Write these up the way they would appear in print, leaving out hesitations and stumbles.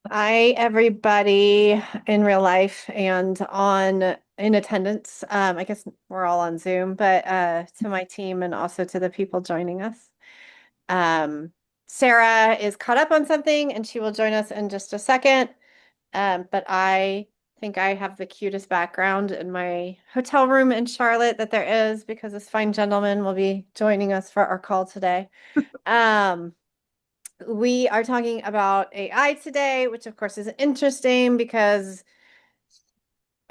Hi, everybody in real life and on in attendance. I guess we're all on Zoom, but to my team and also to the people joining us. Um, Sarah is caught up on something and she will join us in just a second. But I think I have the cutest background in my hotel room in Charlotte that there is because this fine gentleman will be joining us for our call today. Um, we are talking about AI today, which of course is interesting because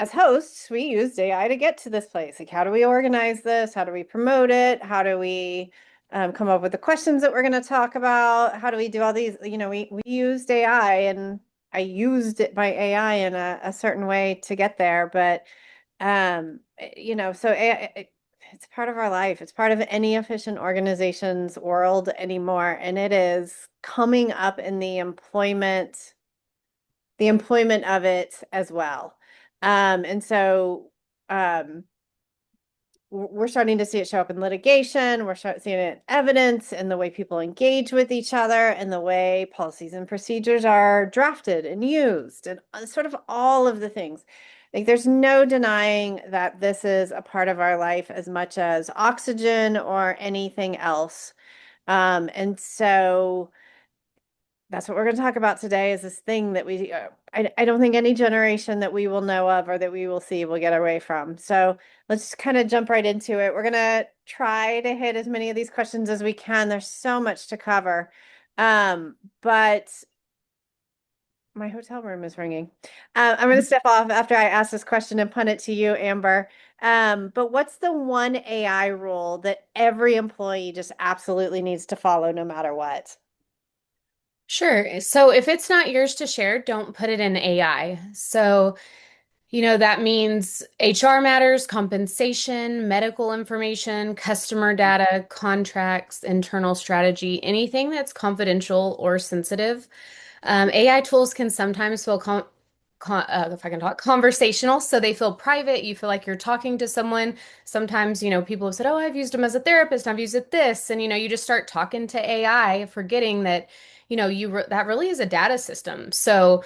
as hosts, we used AI to get to this place. Like, how do we organize this? How do we promote it? How do we come up with the questions that we're going to talk about? How do we do all these? We used AI and I used it by AI in a certain way to get there. But, so AI, it's part of our life. It's part of any efficient organization's world anymore. And it is coming up in the employment of it as well. And so um, we're starting to see it show up in litigation. We're seeing it in evidence in the way people engage with each other and the way policies and procedures are drafted and used and sort of all of the things. Like there's no denying that this is a part of our life as much as oxygen or anything else. And so that's what we're going to talk about today is this thing that I don't think any generation that we will know of or that we will see will get away from. So let's kind of jump right into it. We're going to try to hit as many of these questions as we can. There's so much to cover. But my hotel room is ringing. I'm going to step off after I ask this question and punt it to you, Amber. But what's the one AI rule that every employee just absolutely needs to follow no matter what? Sure. So if it's not yours to share, don't put it in AI. So, that means HR matters, compensation, medical information, customer data, contracts, internal strategy, anything that's confidential or sensitive. AI tools can sometimes feel if I can talk, conversational. So they feel private. You feel like you're talking to someone. Sometimes, people have said, "Oh, I've used them as a therapist. I've used it this," and you just start talking to AI, forgetting that, that really is a data system. So,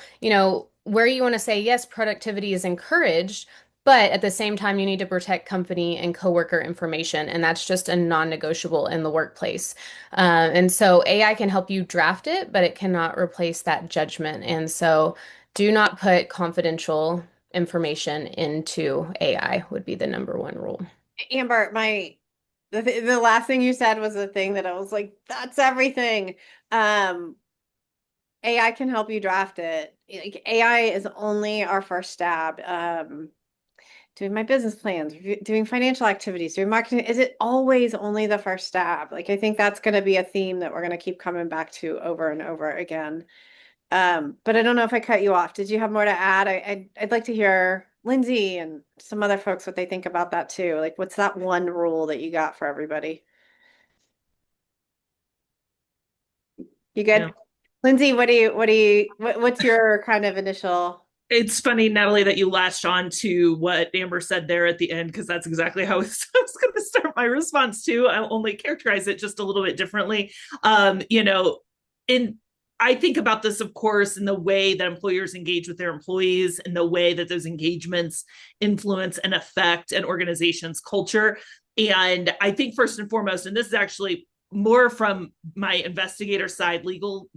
where you want to say yes, productivity is encouraged. But at the same time, you need to protect company and coworker information, and that's just a non-negotiable in the workplace. And so AI can help you draft it, but it cannot replace that judgment. And so do not put confidential information into AI would be the number one rule. Amber, the last thing you said was the thing that I was like, that's everything. Um, AI can help you draft it. Like AI is only our first stab. Doing my business plans, doing financial activities, doing marketing, is it always only the first stab? Like I think that's going to be a theme that we're going to keep coming back to over and over again. But I don't know if I cut you off. Did you have more to add? I'd like to hear Lindsay and some other folks what they think about that too. Like, what's that one rule that you got for everybody? You Yeah. good? Lindsay, what's your kind of initial? It's funny, Natalie, that you latched on to what Amber said there at the end, because that's exactly how I was going to start my response too. I'll only characterize it just a little bit differently. In I think about this, of course, in the way that employers engage with their employees and the way that those engagements influence and affect an organization's culture. And I think first and foremost, and this is actually more from my investigator side, legal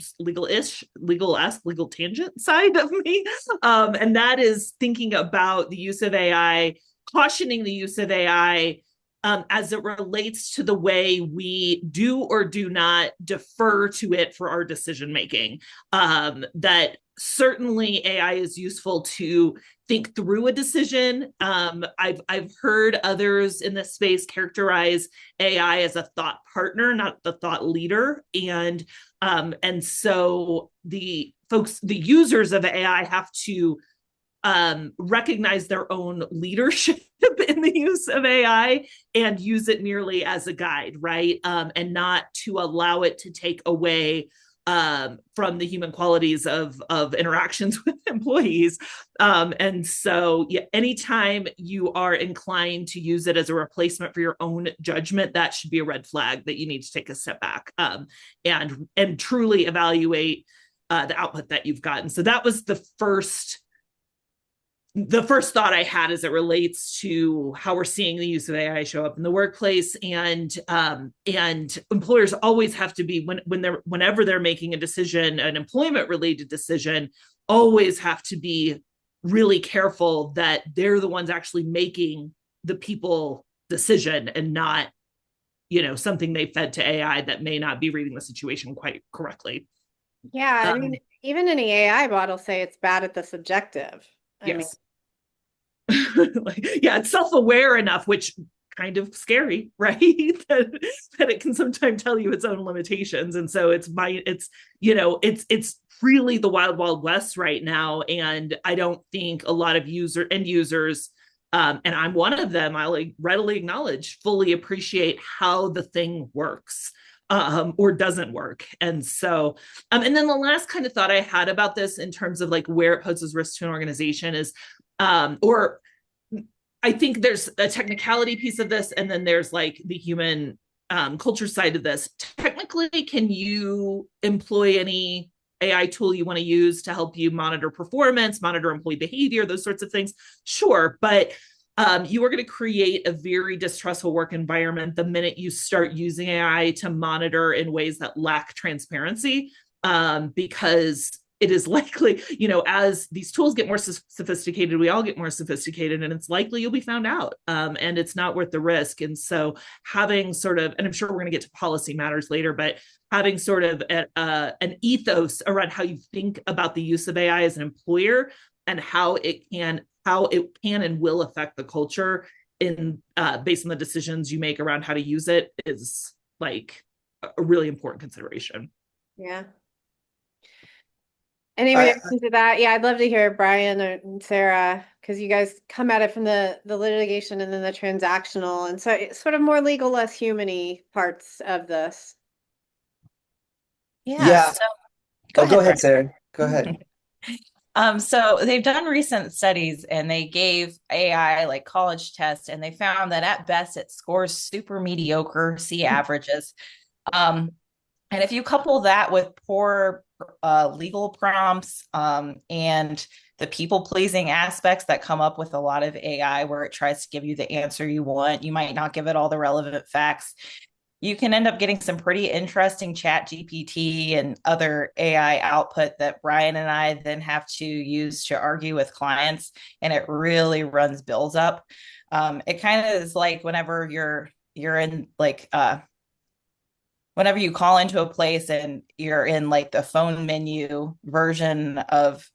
tangent side of me. And that is thinking about the use of AI, cautioning the use of AI as it relates to the way we do or do not defer to it for our decision making. That certainly AI is useful to think through a decision. I've heard others in this space characterize AI as a thought partner, not the thought leader, and so the users of AI have to recognize their own leadership in the use of AI and use it merely as a guide, right? And not to allow it to take away from the human qualities of interactions with employees. And so, yeah, anytime you are inclined to use it as a replacement for your own judgment, that should be a red flag that you need to take a step back and truly evaluate the output that you've gotten. So that was the first thought I had as it relates to how we're seeing the use of AI show up in the workplace, and employers always have to be whenever they're making a decision, an employment related decision, always have to be really careful that they're the ones actually making the people decision and not something they fed to AI that may not be reading the situation quite correctly. Yeah, I mean, even any AI bot will say it's bad at the subjective. I mean, Yes. Yeah, it's self-aware enough, which kind of scary, right? that it can sometimes tell you its own limitations. And so it's really the wild, wild west right now. And I don't think a lot of end users, and I'm one of them, I'll readily acknowledge, fully appreciate how the thing works. Or doesn't work. And so, and then the last kind of thought I had about this in terms of like where it poses risk to an organization is, or I think there's a technicality piece of this, and then there's like the human culture side of this. Technically, can you employ any AI tool you want to use to help you monitor performance, monitor employee behavior, those sorts of things? Sure, but you are going to create a very distrustful work environment the minute you start using AI to monitor in ways that lack transparency, because it is likely, as these tools get more sophisticated, we all get more sophisticated, and it's likely you'll be found out, and it's not worth the risk. And so having sort of, and I'm sure we're going to get to policy matters later, but having sort of an ethos around how you think about the use of AI as an employer and how it can and will affect the culture based on the decisions you make around how to use it is like a really important consideration. yeah. Any reaction to that? Yeah, I'd love to hear Brian and Sarah, because you guys come at it from the litigation and then the transactional, and so it's sort of more legal, less human-y parts of this. Yeah. So Go ahead, Brian. Sarah. Go ahead. So they've done recent studies and they gave AI like college tests, and they found that at best it scores super mediocre, C averages. And if you couple that with poor legal prompts, and the people pleasing aspects that come up with a lot of AI, where it tries to give you the answer you want, you might not give it all the relevant facts. You can end up getting some pretty interesting chat GPT and other AI output that Brian and I then have to use to argue with clients, and it really runs bills up. It kind of is like whenever you're in like whenever you call into a place and you're in like the phone menu version of,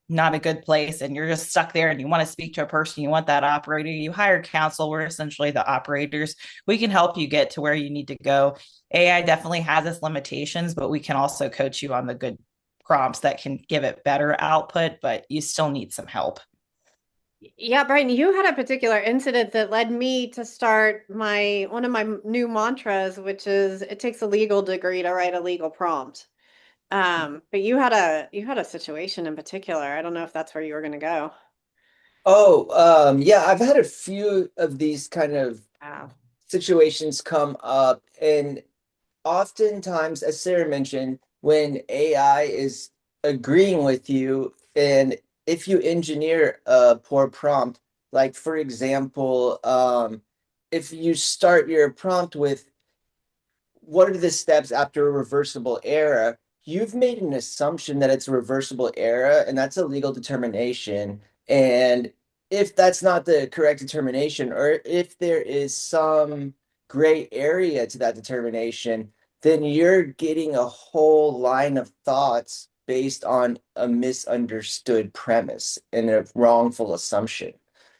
not a good place, and you're just stuck there and you want to speak to a person, you want that operator, you hire counsel. We're essentially the operators. We can help you get to where you need to go. AI definitely has its limitations, but we can also coach you on the good prompts that can give it better output, but you still need some help. Yeah, Brian, you had a particular incident that led me to start one of my new mantras, which is it takes a legal degree to write a legal prompt. But you had a situation in particular. I don't know if that's where you were going to go. Yeah, I've had a few of these kind of situations come up, and oftentimes, as Sarah mentioned, when AI is agreeing with you, and if you engineer a poor prompt, like for example, if you start your prompt with what are the steps after a reversible error, you've made an assumption that it's a reversible error, and that's a legal determination. And if that's not the correct determination, or if there is some gray area to that determination, then you're getting a whole line of thoughts based on a misunderstood premise and a wrongful assumption.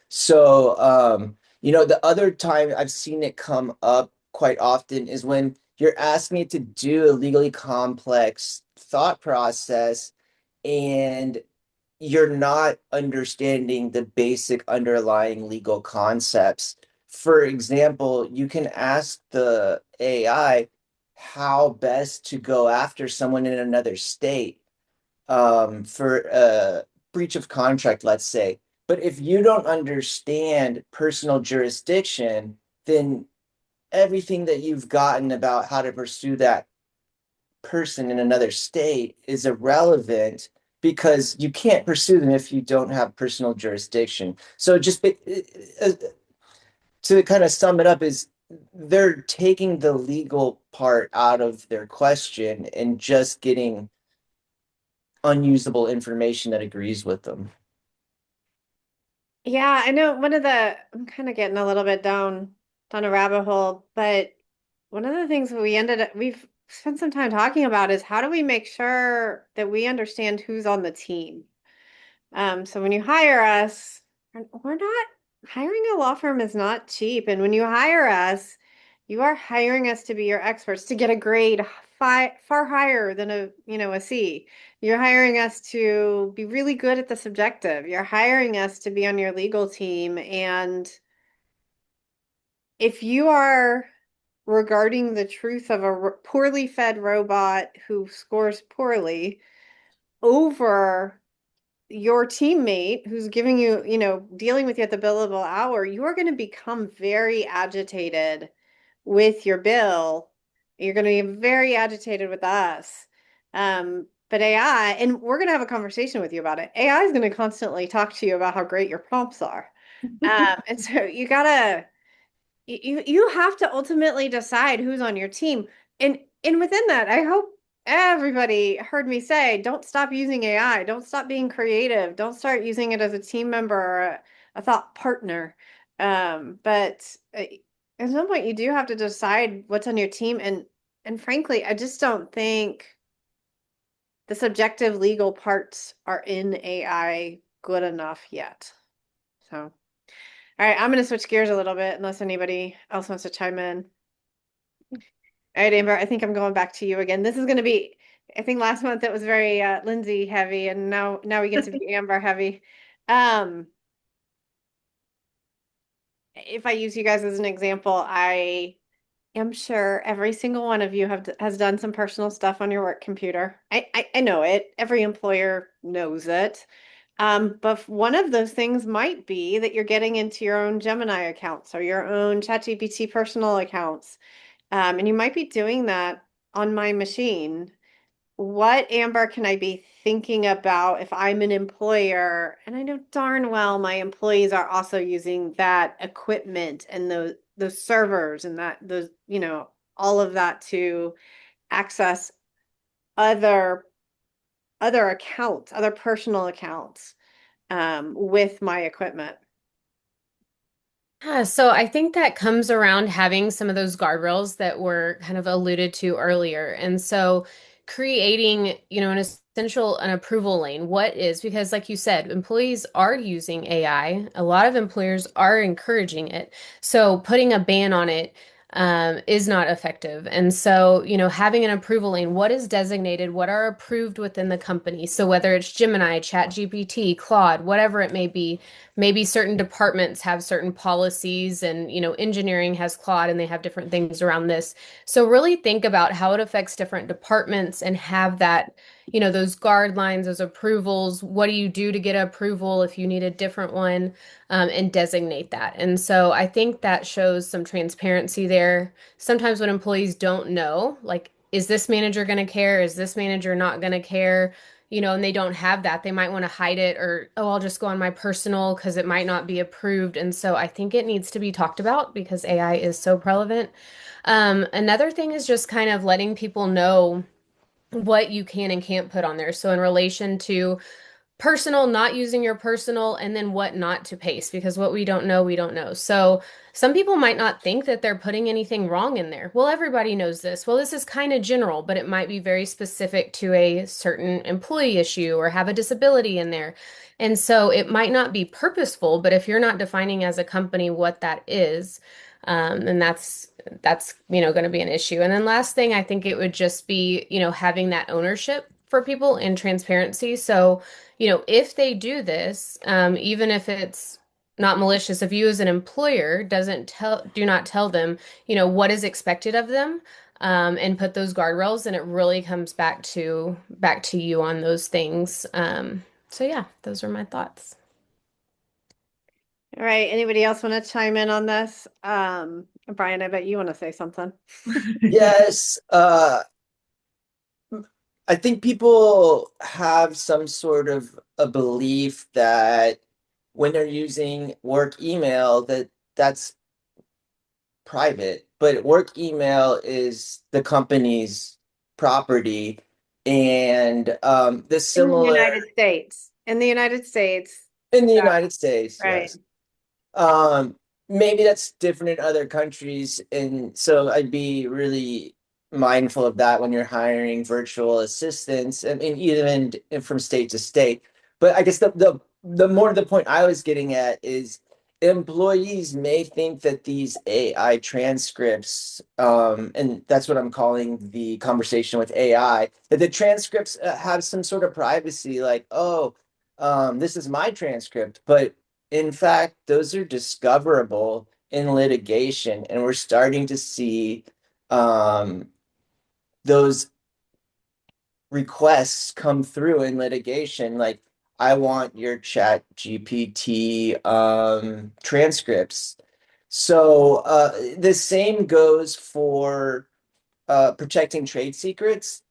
So, the other time I've seen it come up quite often is when you're asking it to do a legally complex thought process and you're not understanding the basic underlying legal concepts. For example, you can ask the AI how best to go after someone in another state, for a breach of contract, let's say. But if you don't understand personal jurisdiction, then everything that you've gotten about how to pursue that person in another state is irrelevant because you can't pursue them if you don't have personal jurisdiction. So just to kind of sum it up is they're taking the legal part out of their question and just getting unusable information that agrees with them. Yeah, I know I'm kind of getting a little bit down a rabbit hole, but one of the things we've spent some time talking about is how do we make sure that we understand who's on the team? So when you hire us, we're not hiring a law firm is not cheap. And when you hire us, you are hiring us to be your experts to get a grade far higher than a C. You're hiring us to be really good at the subjective. You're hiring us to be on your legal team. And if you are regarding the truth of a poorly fed robot who scores poorly over your teammate who's giving you, dealing with you at the billable hour, you are going to become very agitated with your bill. You're going to be very agitated with us. But AI, and we're going to have a conversation with you about it. AI is going to constantly talk to you about how great your prompts are. And so you have to ultimately decide who's on your team. And within that, I hope everybody heard me say, don't stop using AI. Don't stop being creative. Don't start using it as a team member or a thought partner. But at some point, you do have to decide what's on your team. And frankly, I just don't think the subjective legal parts are in AI good enough yet. So, all right, I'm going to switch gears a little bit unless anybody else wants to chime in. All right, Amber, I think I'm going back to you again. This is going to be, I think last month it was very Lindsay heavy, and now we get to be Amber heavy. If I use you guys as an example, I am sure every single one of you has done some personal stuff on your work computer. I know it. Every employer knows it. But one of those things might be that you're getting into your own Gemini accounts or your own ChatGPT personal accounts. And you might be doing that on my machine. What, Amber, can I be thinking about if I'm an employer? And I know darn well my employees are also using that equipment and those servers and those, all of that to access other accounts, other personal accounts with my equipment. Yeah, so I think that comes around having some of those guardrails that were kind of alluded to earlier. And so creating, an approval lane. What is, because like you said, employees are using AI. A lot of employers are encouraging it. So putting a ban on it is not effective. And so, having an approval lane, what is designated, what are approved within the company. So whether it's Gemini, ChatGPT, Claude, whatever it may be, maybe certain departments have certain policies and, engineering has Claude and they have different things around this. So really think about how it affects different departments and have that, those guidelines, those approvals. What do you do to get approval if you need a different one? And designate that. And so I think that shows some transparency there. Sometimes when employees don't know, like, is this manager going to care? Is this manager not going to care? And they don't have that. They might want to hide it or, oh, I'll just go on my personal because it might not be approved. And so I think it needs to be talked about because AI is so prevalent. Another thing is just kind of letting people know what you can and can't put on there. So in relation to personal, not using your personal, and then what not to paste, because what we don't know, we don't know. So some people might not think that they're putting anything wrong in there. Well, everybody knows this. Well, this is kind of general, but it might be very specific to a certain employee issue or have a disability in there. And so it might not be purposeful, but if you're not defining as a company what that is, then that's going to be an issue. And then last thing, I think it would just be, having that ownership for people and transparency. So if they do this, even if it's not malicious, if you as an employer do not tell them, what is expected of them, and put those guardrails, and it really comes back to you on those things. So yeah, those are my thoughts. All right. Anybody else want to chime in on this? Brian, I bet you want to say something. Yes. I think people have some sort of a belief that when they're using work email, that's private, but work email is the company's property. And the In the similar United States. In the United States. in the Yeah, United States, right. yes. Um, Maybe that's different in other countries, and so I'd be really mindful of that when you're hiring virtual assistants. I mean, even from state to state. But I guess the more the point I was getting at is employees may think that these AI transcripts, and that's what I'm calling the conversation with AI, that the transcripts have some sort of privacy, like, oh, this is my transcript, but in fact, those are discoverable in litigation, and we're starting to see um, those requests come through in litigation. Like, I want your chat GPT transcripts. So the same goes for protecting trade secrets.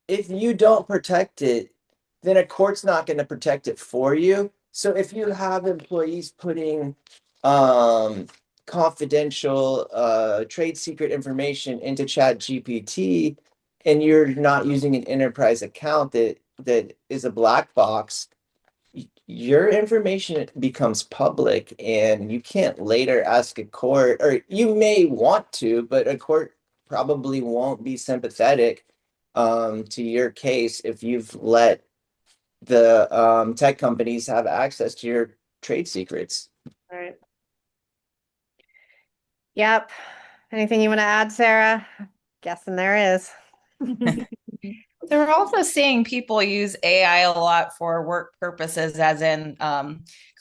If you don't protect it, then a court's not going to protect it for you. So if you have employees putting um, confidential trade secret information into Chat GPT, and you're not using an enterprise account that is a black box, your information becomes public, and you can't later ask a court, or you may want to, but a court probably won't be sympathetic to your case if you've let the tech companies have access to your trade secrets. Right. Yep. Anything you want to add, Sarah? Guessing there is. They're also seeing people use AI a lot for work purposes, as in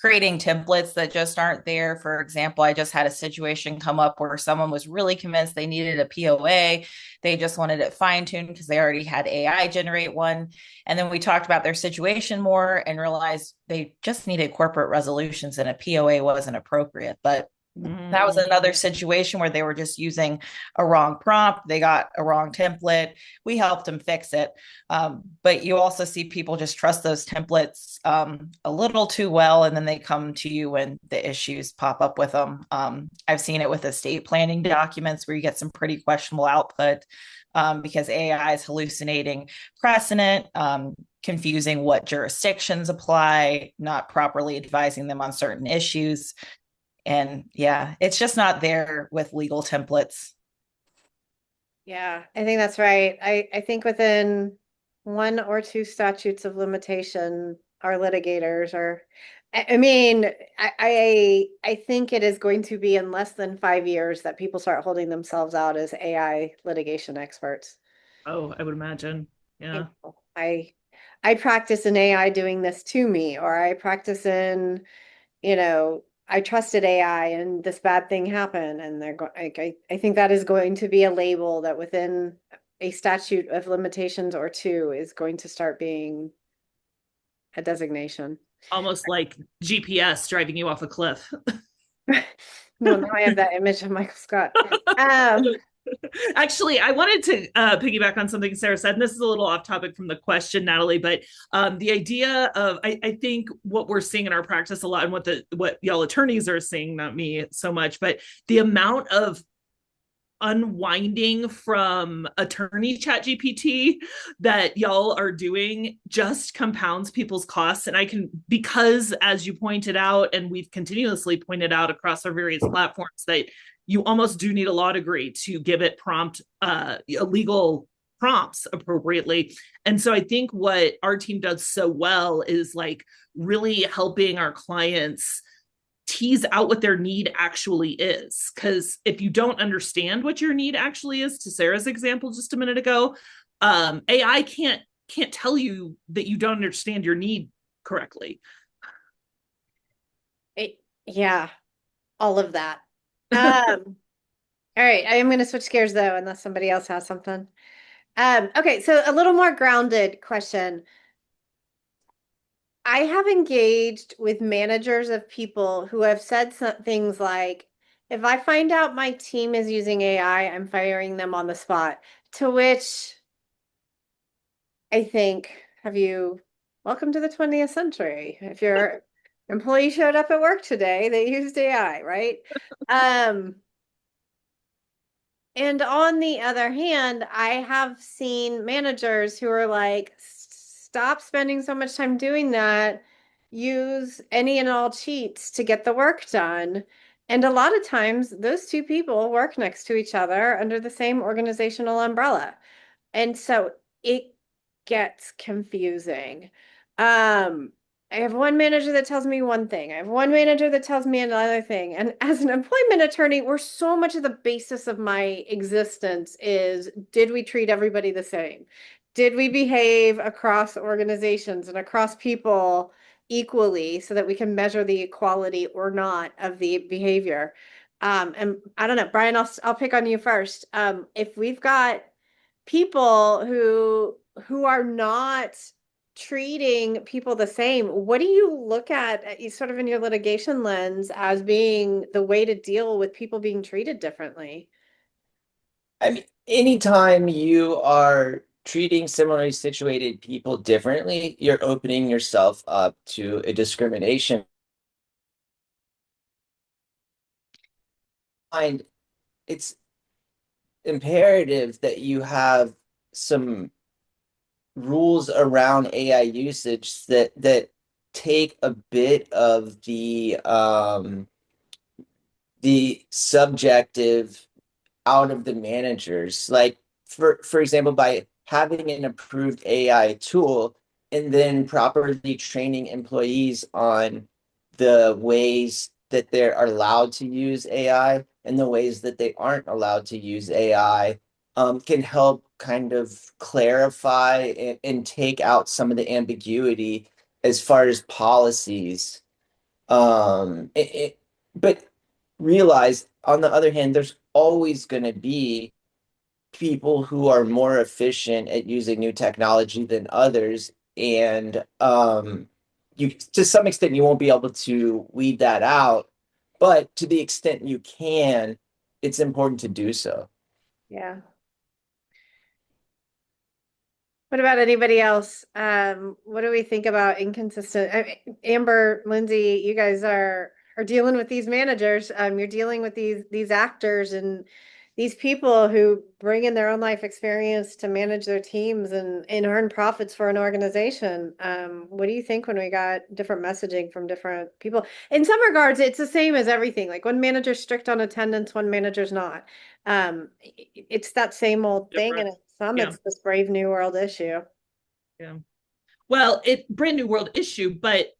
creating templates that just aren't there. For example, I just had a situation come up where someone was really convinced they needed a POA. They just wanted it fine-tuned because they already had AI generate one. And then we talked about their situation more and realized they just needed corporate resolutions and a POA wasn't appropriate. But that was another situation where they were just using a wrong prompt. They got a wrong template. We helped them fix it. But you also see people just trust those templates a little too well, and then they come to you when the issues pop up with them. I've seen it with estate planning documents where you get some pretty questionable output because AI is hallucinating precedent, confusing what jurisdictions apply, not properly advising them on certain issues. And yeah, it's just not there with legal templates. Yeah, I think that's right. I think within one or two statutes of limitation, our litigators are, I mean, I think it is going to be in less than 5 years that people start holding themselves out as AI litigation experts. Oh, I would imagine. Yeah. I practice in AI doing this to me, or I practice in, I trusted AI and this bad thing happened, and they're going. I think that is going to be a label that within a statute of limitations or two is going to start being a designation. Almost like GPS driving you off a cliff. No, now I have that image of Michael Scott. Actually, I wanted to piggyback on something Sarah said, and this is a little off topic from the question, Natalie, but the idea of I think what we're seeing in our practice a lot, and what y'all attorneys are seeing, not me so much, but the amount of unwinding from attorney chat GPT that y'all are doing just compounds people's costs. And I can, because as you pointed out, and we've continuously pointed out across our various platforms, that you almost do need a law degree to give it legal prompts appropriately. And so I think what our team does so well is like really helping our clients tease out what their need actually is. Because if you don't understand what your need actually is, to Sarah's example just a minute ago, AI can't tell you that you don't understand your need correctly. Yeah, all of that. All right, I am going to switch gears though, unless somebody else has something. Okay, so a little more grounded question. I have engaged with managers of people who have said some things like, if I find out my team is using AI, I'm firing them on the spot. To which I think, welcome to the 20th century. If your employee showed up at work today, they used AI, right? Um, and on the other hand, I have seen managers who are like, stop spending so much time doing that. Use any and all cheats to get the work done. And a lot of times, those two people work next to each other under the same organizational umbrella. And so it gets confusing. I have one manager that tells me one thing. I have one manager that tells me another thing. And as an employment attorney, where so much of the basis of my existence is, did we treat everybody the same? Did we behave across organizations and across people equally so that we can measure the equality or not of the behavior? And I don't know, Brian, I'll pick on you first. If we've got people who are not treating people the same, what do you look at sort of in your litigation lens as being the way to deal with people being treated differently? I mean, anytime you are treating similarly situated people differently, you're opening yourself up to a discrimination. And it's imperative that you have some rules around AI usage that take a bit of the subjective out of the managers. Like for example, by having an approved AI tool and then properly training employees on the ways that they are allowed to use AI and the ways that they aren't allowed to use AI, can help kind of clarify and take out some of the ambiguity as far as policies. But realize, on the other hand, there's always going to be people who are more efficient at using new technology than others, and you, to some extent, you won't be able to weed that out, but to the extent you can, it's important to do so. Yeah. What about anybody else? What do we think about inconsistent? Amber, Lindsay, you guys are dealing with these managers. You're dealing with these actors and these people who bring in their own life experience to manage their teams and earn profits for an organization. What do you think when we got different messaging from different people? In some regards, it's the same as everything. Like one manager's strict on attendance, one manager's not. It's that same old thing, and Different. Yeah. it's this brave new world issue. Yeah. Well, it brand new world issue, but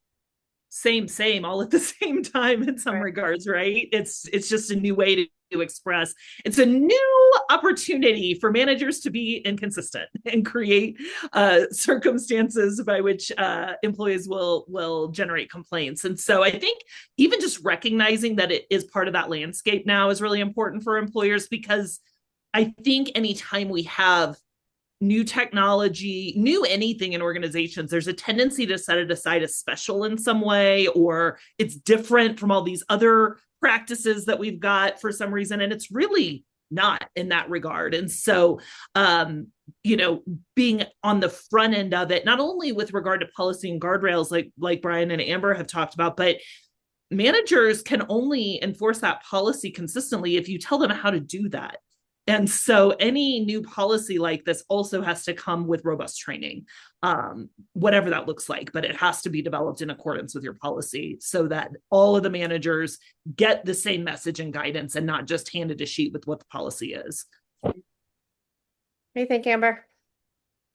same all at the same time in some Right. regards, right? It's just a new way to express. It's a new opportunity for managers to be inconsistent and create circumstances by which employees will generate complaints. And so I think even just recognizing that it is part of that landscape now is really important for employers, because I think anytime we have new technology, new anything in organizations, there's a tendency to set it aside as special in some way, or it's different from all these other practices that we've got for some reason. And it's really not in that regard. And so, being on the front end of it, not only with regard to policy and guardrails, like Brian and Amber have talked about, but managers can only enforce that policy consistently if you tell them how to do that. And so any new policy like this also has to come with robust training, whatever that looks like, but it has to be developed in accordance with your policy so that all of the managers get the same message and guidance and not just handed a sheet with what the policy is. What do you think, Amber?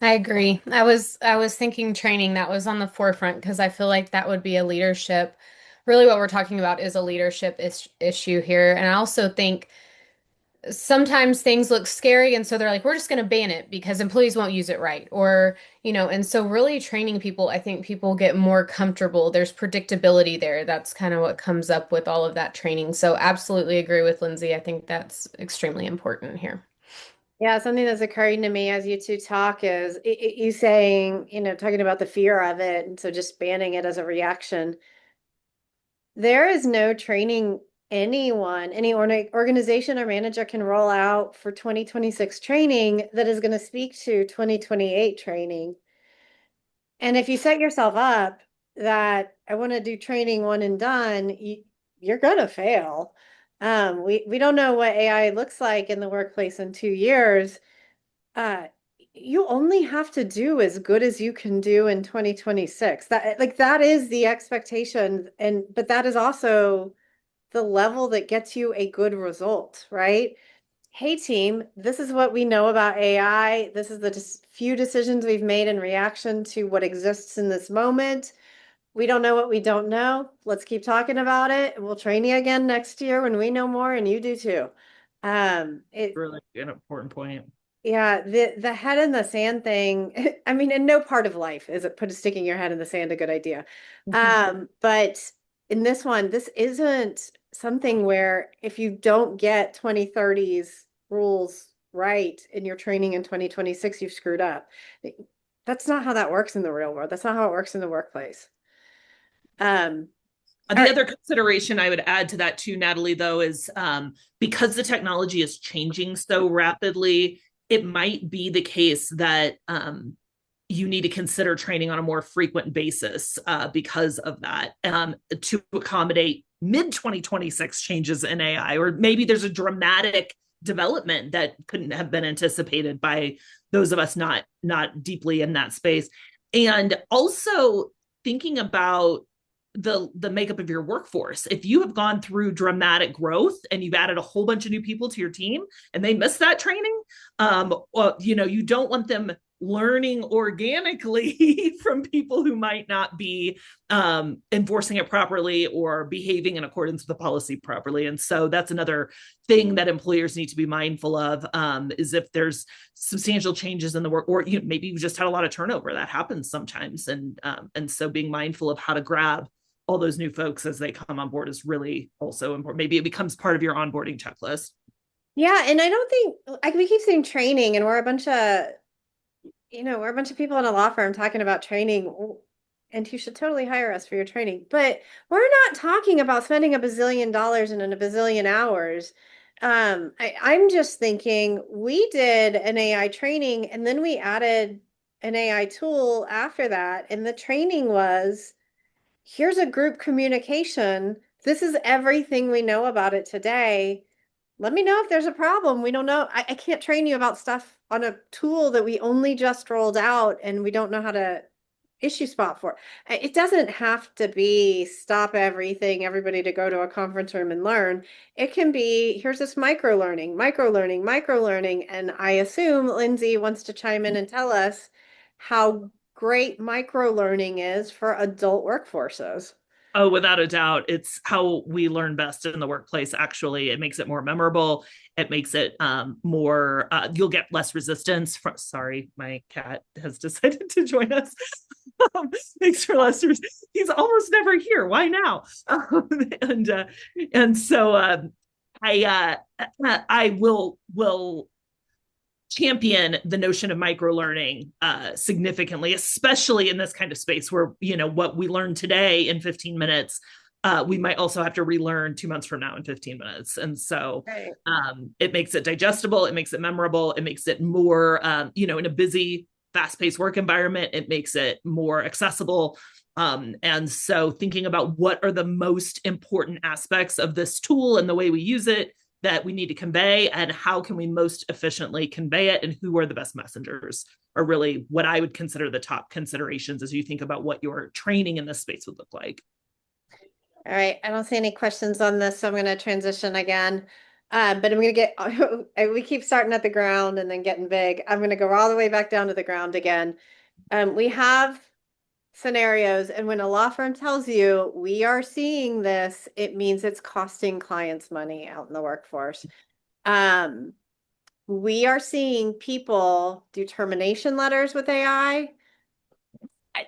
I agree. I was thinking training that was on the forefront because I feel like that would be a leadership. Really, what we're talking about is a leadership issue here. And I also think sometimes things look scary, and so they're like, we're just going to ban it because employees won't use it right. Or, and so really training people, I think people get more comfortable. There's predictability there. That's kind of what comes up with all of that training. So absolutely agree with Lindsay. I think that's extremely important here. Yeah, something that's occurring to me as you two talk is you saying, talking about the fear of it, and so just banning it as a reaction. There is no training anyone, any organization or manager can roll out for 2026 training that is going to speak to 2028 training. And if you set yourself up that I want to do training one and done, you're gonna fail. We don't know what AI looks like in the workplace in 2 years. Uh, you only have to do as good as you can do in 2026. That is the expectation, and but that is also the level that gets you a good result, right? Hey team, this is what we know about AI. This is the few decisions we've made in reaction to what exists in this moment. We don't know what we don't know. Let's keep talking about it. We'll train you again next year when we know more, and you do too. It Really an important point. Yeah, the head in the sand thing, I mean, in no part of life is it sticking your head in the sand a good idea. But in this one, this isn't something where if you don't get 2030's rules right in your training in 2026, you've screwed up. That's not how that works in the real world. That's not how it works in the workplace. The other consideration I would add to that too, Natalie, though, is because the technology is changing so rapidly, it might be the case that you need to consider training on a more frequent basis because of that to accommodate mid 2026 changes in AI, or maybe there's a dramatic development that couldn't have been anticipated by those of us not deeply in that space. And also thinking about the makeup of your workforce. If you have gone through dramatic growth and you've added a whole bunch of new people to your team and they miss that training, well, you don't want them learning organically from people who might not be enforcing it properly or behaving in accordance with the policy properly. And so that's another thing that employers need to be mindful of, is if there's substantial changes in the work, or maybe you just had a lot of turnover. That happens sometimes. And so being mindful of how to grab all those new folks as they come on board is really also important. Maybe it becomes part of your onboarding checklist. Yeah, and I don't think we keep saying training, and we're a bunch of people in a law firm talking about training, and you should totally hire us for your training. But we're not talking about spending $1 bazillion and in a bazillion hours. I'm just thinking we did an AI training and then we added an AI tool after that, and the training was here's a group communication. This is everything we know about it today. Let me know if there's a problem. We don't know. I can't train you about stuff on a tool that we only just rolled out and we don't know how to issue spot for. It doesn't have to be stop everything, everybody to go to a conference room and learn. It can be here's this micro learning. And I assume Lindsay wants to chime in and tell us how great micro learning is for adult workforces. Oh, without a doubt. It's how we learn best in the workplace, actually. It makes it more memorable. It makes it more, you'll get less resistance from, sorry, my cat has decided to join us. Makes for less, he's almost never here. Why now? And so I will champion the notion of micro learning significantly, especially in this kind of space where what we learn today in 15 minutes we might also have to relearn 2 months from now in 15 minutes. And so it makes it digestible, it makes it memorable, it makes it more in a busy fast-paced work environment, it makes it more accessible. And so thinking about what are the most important aspects of this tool and the way we use it that we need to convey, and how can we most efficiently convey it, and who are the best messengers are really what I would consider the top considerations as you think about what your training in this space would look like. All right, I don't see any questions on this, so I'm going to transition again. But I'm going to get, we keep starting at the ground and then getting big. I'm going to go all the way back down to the ground again. We have scenarios, and when a law firm tells you we are seeing this, it means it's costing clients money out in the workforce. We are seeing people do termination letters with AI.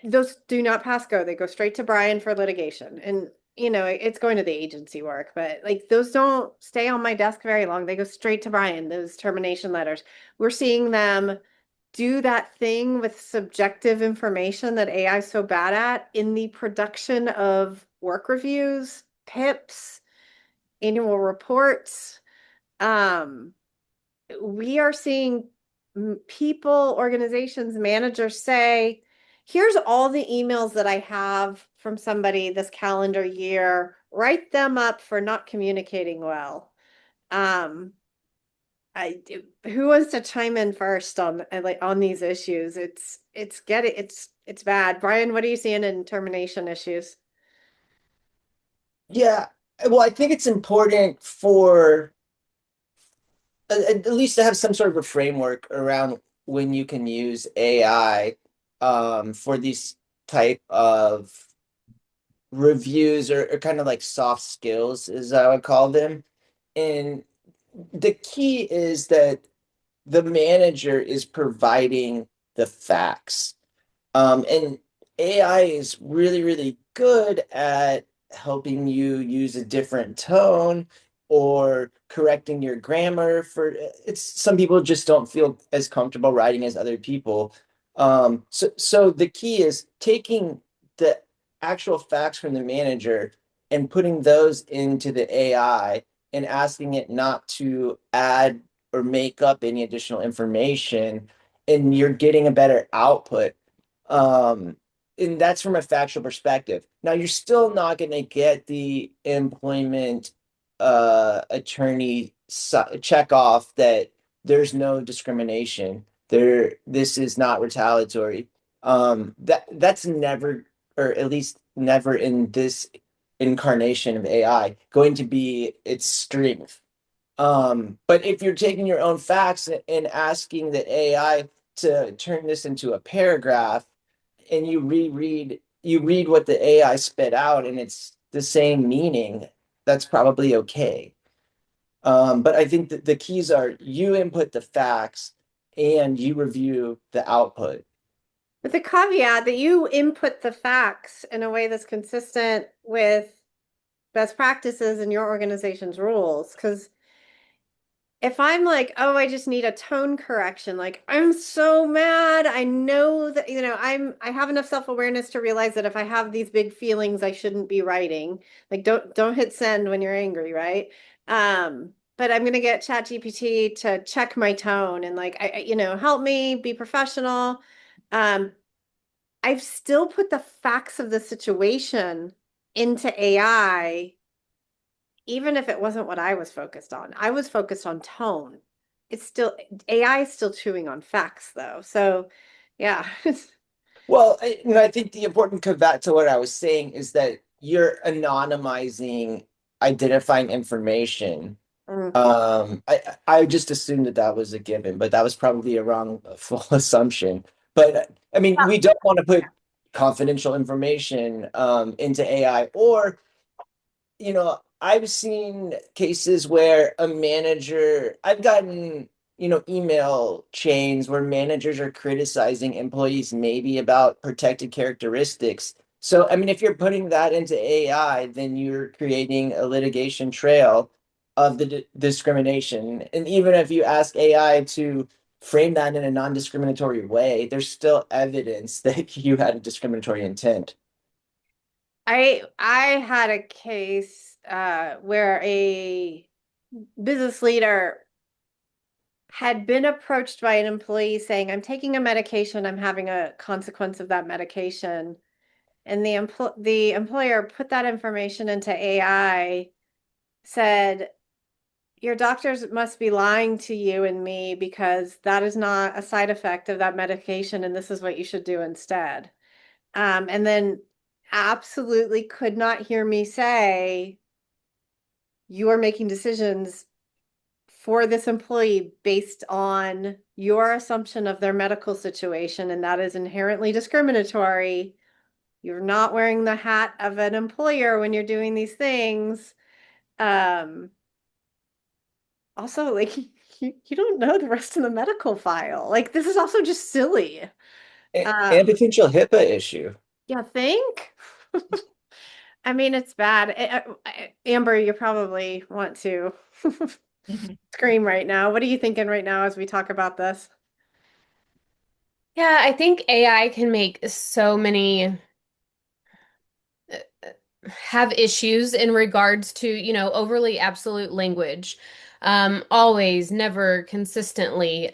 Those do not pass go. They go straight to Brian for litigation. And it's going to the agency work, but like those don't stay on my desk very long. They go straight to Brian, those termination letters. We're seeing them do that thing with subjective information that AI is so bad at in the production of work reviews, PIPs, annual reports. We are seeing people, organizations, managers say, here's all the emails that I have from somebody this calendar year. Write them up for not communicating well. Um, who wants to chime in first on like on these issues? It's bad. Brian, what are you seeing in termination issues? Yeah, well, I think it's important for at least to have some sort of a framework around when you can use AI for these type of reviews or kind of like soft skills, is I would call them. And the key is that the manager is providing the facts. And AI is really, really good at helping you use a different tone or correcting your grammar for it's some people just don't feel as comfortable writing as other people. So the key is taking the actual facts from the manager and putting those into the AI and asking it not to add or make up any additional information, and you're getting a better output. um, and that's from a factual perspective. Now, you're still not going to get the employment attorney check off that there's no discrimination. This is not retaliatory. That's never, or at least never in this incarnation of AI, going to be its strength. But if you're taking your own facts and asking the AI to turn this into a paragraph, and you read what the AI spit out and it's the same meaning, that's probably okay. But I think that the keys are you input the facts and you review the output. With the caveat that you input the facts in a way that's consistent with best practices and your organization's rules. Because if I'm like, oh, I just need a tone correction, like I'm so mad. I know that, I have enough self-awareness to realize that if I have these big feelings, I shouldn't be writing. Like don't hit send when you're angry, right? But I'm gonna get ChatGPT to check my tone and like help me be professional. Um, I've still put the facts of the situation into AI even if it wasn't what I was focused on. I was focused on tone. It's still AI is still chewing on facts though. So yeah. Well, I think the important caveat to what I was saying is that you're anonymizing identifying information. Mm. I just assumed that that was a given, but that was probably a wrong full assumption. But I mean, we don't want to put confidential information into AI, or I've seen cases where I've gotten, email chains where managers are criticizing employees maybe about protected characteristics. So, I mean, if you're putting that into AI, then you're creating a litigation trail of the discrimination. And even if you ask AI to frame that in a non-discriminatory way, there's still evidence that you had a discriminatory intent. I had a case where a business leader had been approached by an employee saying, I'm taking a medication, I'm having a consequence of that medication. And the employer put that information into AI, said, your doctors must be lying to you and me because that is not a side effect of that medication, and this is what you should do instead. And then absolutely could not hear me say, you are making decisions for this employee based on your assumption of their medical situation, and that is inherently discriminatory. You're not wearing the hat of an employer when you're doing these things. Um, Also, like you don't know the rest of the medical file. Like this is also just silly. And Um, potential HIPAA issue. you think? I mean, it's bad. Amber, you probably want to Mhm. scream right now. What are you thinking right now as we talk about this? Yeah, I think AI can make so many have issues in regards to, overly absolute language. Always, never, consistently,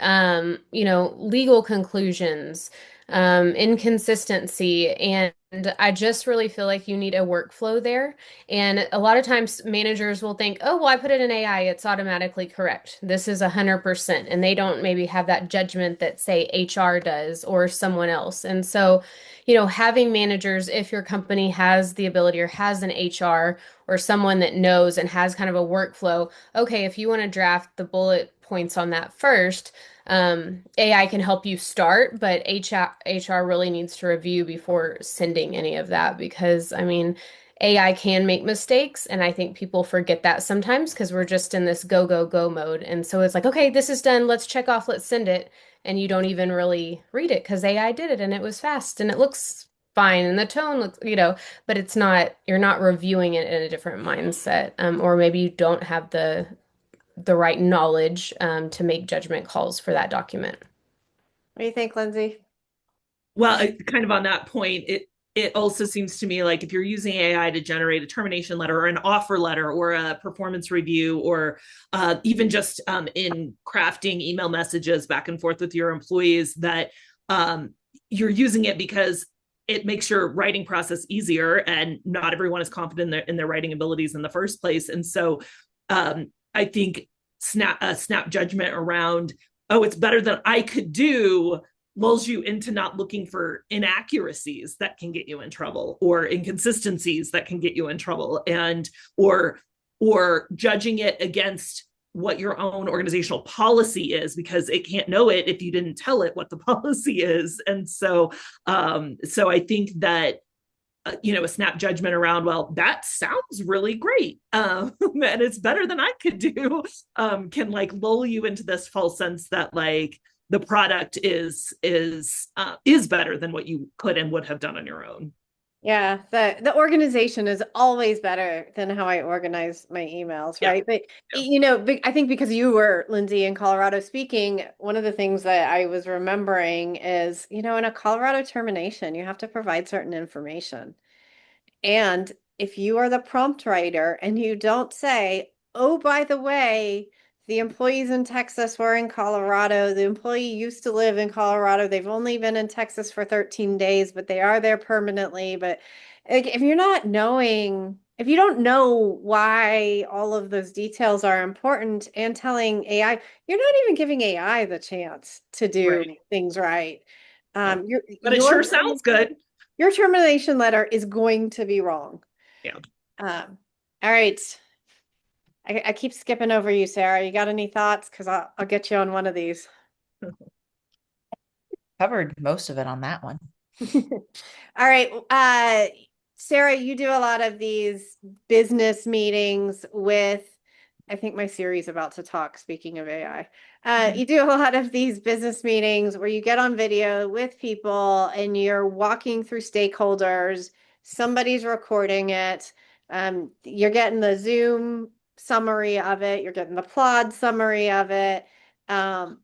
legal conclusions, inconsistency. And I just really feel like you need a workflow there. And a lot of times managers will think, oh, well, I put it in AI, it's automatically correct. This is 100%. And they don't maybe have that judgment that, say, HR does or someone else. And so, having managers, if your company has the ability or has an HR or someone that knows and has kind of a workflow, okay, if you want to draft the bullet points on that first, AI can help you start, but HR really needs to review before sending any of that because, I mean, AI can make mistakes, and I think people forget that sometimes because we're just in this go, go, go mode. And so it's like, okay, this is done, let's check off, let's send it. And you don't even really read it because AI did it and it was fast and it looks fine and the tone looks, but it's not, you're not reviewing it in a different mindset. Or maybe you don't have the right knowledge to make judgment calls for that document. What do you think, Lindsay? Well, kind of on that point, it also seems to me like if you're using AI to generate a termination letter or an offer letter or a performance review or even just in crafting email messages back and forth with your employees, that you're using it because it makes your writing process easier, and not everyone is confident in their writing abilities in the first place. And so I think snap judgment around, oh, it's better than I could do, lulls you into not looking for inaccuracies that can get you in trouble or inconsistencies that can get you in trouble, and or judging it against what your own organizational policy is, because it can't know it if you didn't tell it what the policy is. And so I think that a snap judgment around, well, that sounds really great, and it's better than I could do, can like lull you into this false sense that like the product is better than what you could and would have done on your own. Yeah, the organization is always better than how I organize my emails, right? But I think because you were, Lindsay, in Colorado speaking, one of the things that I was remembering is, in a Colorado termination, you have to provide certain information. And if you are the prompt writer and you don't say, oh, by the way, the employees in Texas were in Colorado, the employee used to live in Colorado, they've only been in Texas for 13 days, but they are there permanently. But if you're not knowing, if you don't know why all of those details are important and telling AI, you're not even giving AI the chance to do things right. But it sure sounds good. Your termination letter is going to be wrong. Yeah. All right. I keep skipping over you, Sarah. You got any thoughts? Because I'll get you on one of these. Covered most of it on that one. All right. Sarah, you do a lot of these business meetings with, I think my Siri's about to talk, speaking of AI. You do a lot of these business meetings where you get on video with people and you're walking through stakeholders. Somebody's recording it. You're getting the Zoom summary of it. You're getting the Plod summary of it.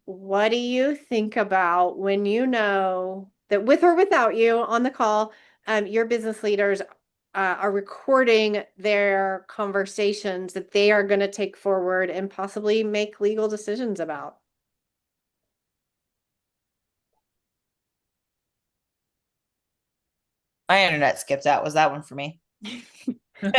What do you think about when you know that with or without you on the call, your business leaders are recording their conversations that they are going to take forward and possibly make legal decisions about? My internet skipped out. Was that one for me? Sure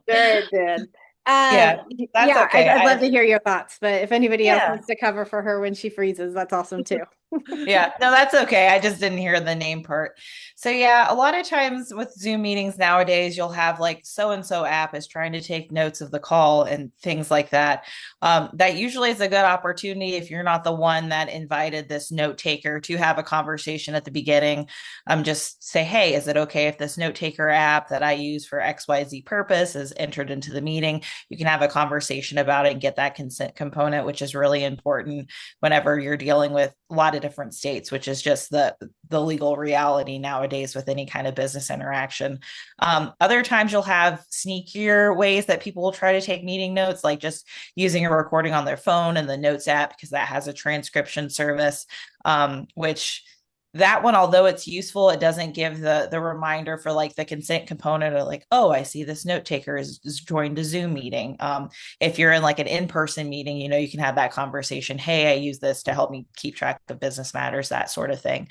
it did. Yeah, that's okay. I'd love to hear your thoughts, but if anybody else wants to cover for her when she freezes, that's awesome too. Yeah, no, that's okay. I just didn't hear the name part. So yeah, a lot of times with Zoom meetings nowadays, you'll have like so-and-so app is trying to take notes of the call and things like that. That usually is a good opportunity if you're not the one that invited this note taker to have a conversation at the beginning. Just say, hey, is it okay if this note taker app that I use for XYZ purpose is entered into the meeting? You can have a conversation about it and get that consent component, which is really important whenever you're dealing with a lot of different states, which is just the legal reality nowadays with any kind of business interaction. Other times you'll have sneakier ways that people will try to take meeting notes, like just using a recording on their phone and the notes app, because that has a transcription service, which that one, although it's useful, it doesn't give the reminder for like the consent component of like, oh, I see this note taker is joined a Zoom meeting. If you're in like an in-person meeting, you can have that conversation. Hey, I use this to help me keep track of business matters, that sort of thing.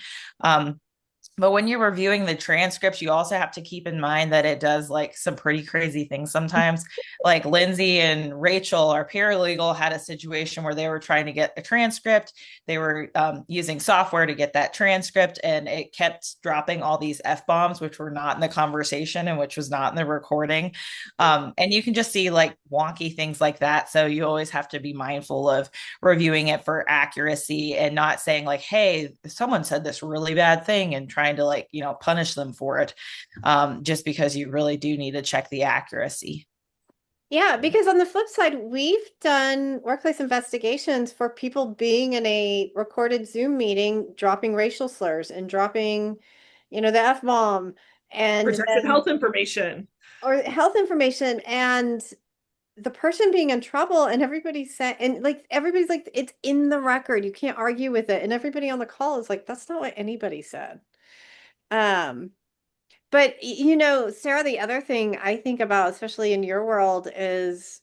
But when you're reviewing the transcripts, you also have to keep in mind that it does like some pretty crazy things sometimes. Like Lindsay and Rachel, our paralegal, had a situation where they were trying to get a transcript. They were using software to get that transcript, and it kept dropping all these F bombs, which were not in the conversation and which was not in the recording. And you can just see like wonky things like that. So you always have to be mindful of reviewing it for accuracy and not saying like, hey, someone said this really bad thing and trying to like, punish them for it, just because you really do need to check the accuracy. Yeah, because on the flip side, we've done workplace investigations for people being in a recorded Zoom meeting, dropping racial slurs and dropping, the F-bomb and Protected health information. or health information, and the person being in trouble, and everybody's saying, and like everybody's like, it's in the record, you can't argue with it, and everybody on the call is like, that's not what anybody said. But Sarah, the other thing I think about, especially in your world, is